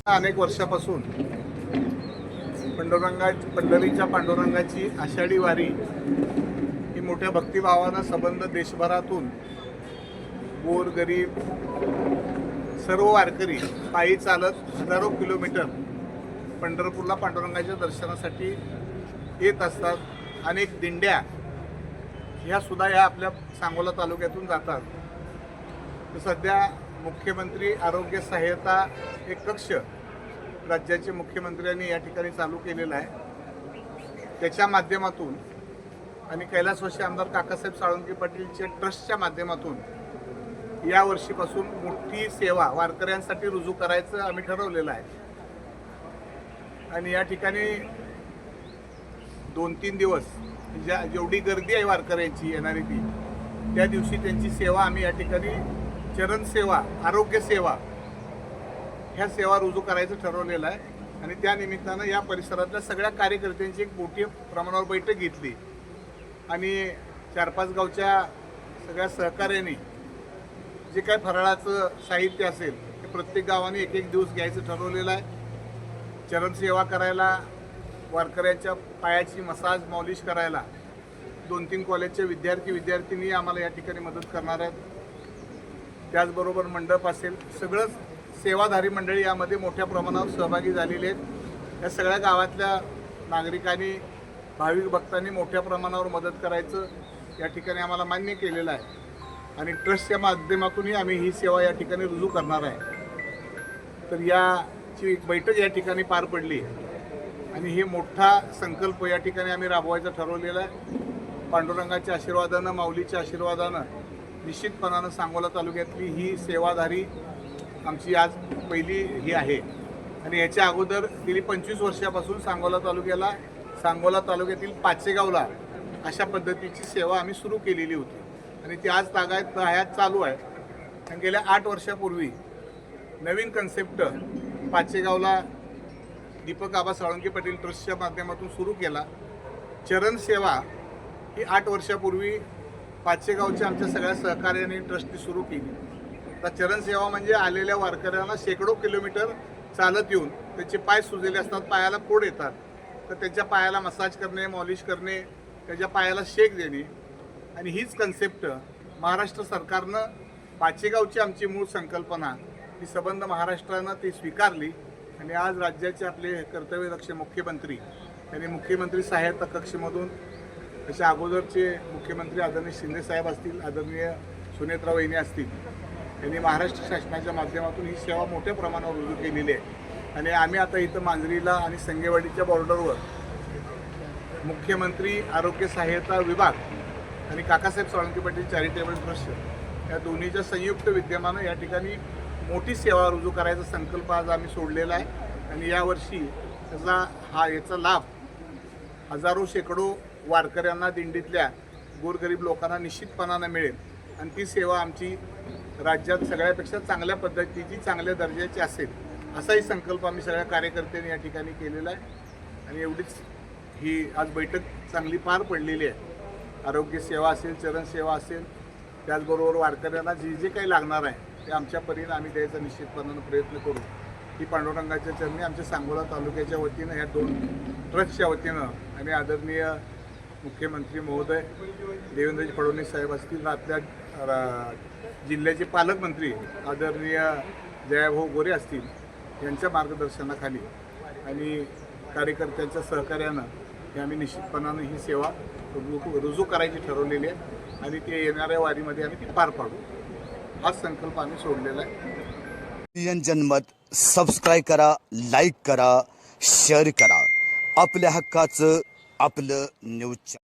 अनेक वर्षापासून पंढरीच्या पांडुरंगाची आषाढी वारी ही मोठ्या भक्तिभावानं संबंध देशभरातून गोरगरीब सर्व वारकरी पायी चालत हजारो किलोमीटर पंढरपूरला पांडुरंगाच्या दर्शनासाठी येत असतात। अनेक दिंड्या ह्या सुद्धा या आपल्या सांगोला तालुक्यातून जातात। सध्या मुख्यमंत्री आरोग्य सहायता एक कक्ष राज्याचे मुख्यमंत्र्यांनी या ठिकाणी चालू केलेला आहे। त्याच्या माध्यमातून आणि कैलासवासी आमदार काकासाहेब साळुंके पाटीलच्या ट्रस्टच्या माध्यमातून या वर्षीपासून मोठी सेवा वारकऱ्यांसाठी रुजू करायचं आम्ही ठरवलेलं आहे। आणि या ठिकाणी 2-3 दिवस जेवढी गर्दी आहे वारकऱ्यांची येणारी ती त्या दिवशी त्यांची सेवा आम्ही या ठिकाणी चरण सेवा, आरोग्य सेवा ह्या सेवा रुजू करायचं ठरवलेलं आहे। आणि त्या निमित्तानं या परिसरातल्या सगळ्या कार्यकर्त्यांची एक मोठी प्रमाणावर बैठक घेतली आणि 4-5 गावच्या सगळ्या सहकार्याने जे काय फराळाचं साहित्य असेल ते प्रत्येक गावाने एक दिवस घ्यायचं ठरवलेलं आहे। चरण सेवा करायला, वारकऱ्यांच्या पायाची मसाज मॉलिश करायला 2-3 कॉलेजचे विद्यार्थी आम्हाला या ठिकाणी मदत करणार आहेत। त्याचबरोबर मंडप असेल, सगळंच सेवाधारी मंडळी यामध्ये मोठ्या प्रमाणावर सहभागी झालेली आहेत। या सगळ्या गावातल्या नागरिकांनी, भाविक भक्तांनी मोठ्या प्रमाणावर मदत करायचं या ठिकाणी आम्हाला मान्य केलेलं आहे। आणि ट्रस्टच्या माध्यमातूनही आम्ही ही सेवा या ठिकाणी रुजू करणार आहे। तर याची एक बैठक या ठिकाणी पार पडली आणि हे मोठा संकल्प या ठिकाणी आम्ही राबवायचा ठरवलेला आहे। पांडुरंगाच्या आशीर्वादानं, माऊलीच्या आशीर्वादानं निश्चितपणानं सांगोला तालुक्यातली ही सेवाधारी आमची आज पहिली ही आहे। आणि याच्या अगोदर गेली 25 वर्षापासून सांगोला तालुक्यातील पाचेगावला अशा पद्धतीची सेवा आम्ही सुरू केलेली होती आणि ती आज तागायत चालू आहे। आणि गेल्या 8 वर्षापूर्वी नवीन कन्सेप्ट पाचेगावला दीपक आबा साळुंके पाटील ट्रस्टच्या माध्यमातून सुरू केला। चरण सेवा ही 8 वर्षापूर्वी पाचेगावच्या आमच्या सगळ्या सहकार्याने ट्रस्टने सुरू केली। तर चरण सेवा म्हणजे आलेल्या वारकऱ्यांना शेकडो किलोमीटर चालत येऊन त्याचे पाय सुजलेले असतात, पायाला फोड येतात, तर त्यांच्या पायाला मसाज करणे, मॉलिश करणे, त्याच्या पायाला शेक देणे। आणि हीच कन्सेप्ट महाराष्ट्र सरकारनं, पाचेगावची आमची मूळ संकल्पना ही संबंध महाराष्ट्रानं ती स्वीकारली आणि आज राज्याचे आपले कर्तव्यदक्ष मुख्यमंत्री त्यांनी मुख्यमंत्री सहायता कक्षमधून त्याच्या अगोदरचे मुख्यमंत्री आदरणीय शिंदेसाहेब असतील, आदरणीय सुनेत्रा वहिनी असतील, यांनी महाराष्ट्र शासनाच्या माध्यमातून ही सेवा मोठ्या प्रमाणावर रुजू केलेली आहे। आणि आम्ही आता इथं मांजरीला आणि संगेवाडीच्या बॉर्डरवर मुख्यमंत्री आरोग्य सहायता विभाग आणि काकासाहेब साळुंके पाटील चॅरिटेबल ट्रस्ट या दोन्हीच्या संयुक्त विद्यमानं या ठिकाणी मोठी सेवा रुजू करायचा संकल्प आज आम्ही सोडलेला आहे। आणि यावर्षी याचा लाभ हजारो शेकडो वारकऱ्यांना, दिंडीतल्या गोरगरीब लोकांना निश्चितपणानं मिळेल आणि ती सेवा आमची राज्यात सगळ्यापेक्षा चांगल्या पद्धतीची, चांगल्या दर्जाची असेल असाही संकल्प आम्ही सगळ्या कार्यकर्त्यांनी या ठिकाणी केलेला आहे। आणि एवढीच ही आज बैठक चांगली पार पडलेली आहे। आरोग्य सेवा असेल, चरण सेवा असेल, त्याचबरोबर वारकऱ्यांना जे काही लागणार आहे ते आमच्या परीने आम्ही द्यायचा निश्चितपणानं प्रयत्न करू। ही पांडुरंगाच्या चरणी आमच्या सांगोला तालुक्याच्या वतीनं, ह्या 2 ट्रस्टच्या वतीनं आणि आदरणीय मुख्यमंत्री महोदय देवेंद्रजी फडणवीस साहेब असतील, आपल्या जिल्ह्याचे पालकमंत्री आदरणीय जयाभाऊ गोरे असतील, यांच्या मार्गदर्शनाखाली आणि कार्यकर्त्यांच्या सहकार्यानं हे आम्ही निश्चितपणानं ही सेवा रुजू करायची ठरवलेली आहे आणि ते येणाऱ्या वारीमध्ये आम्ही ती पार पाडू हाच संकल्प आम्ही सोडलेला आहे। जनमत सबस्क्राईब करा, लाईक करा, शेअर करा। आपल्या हक्काचं आपलं न्यूज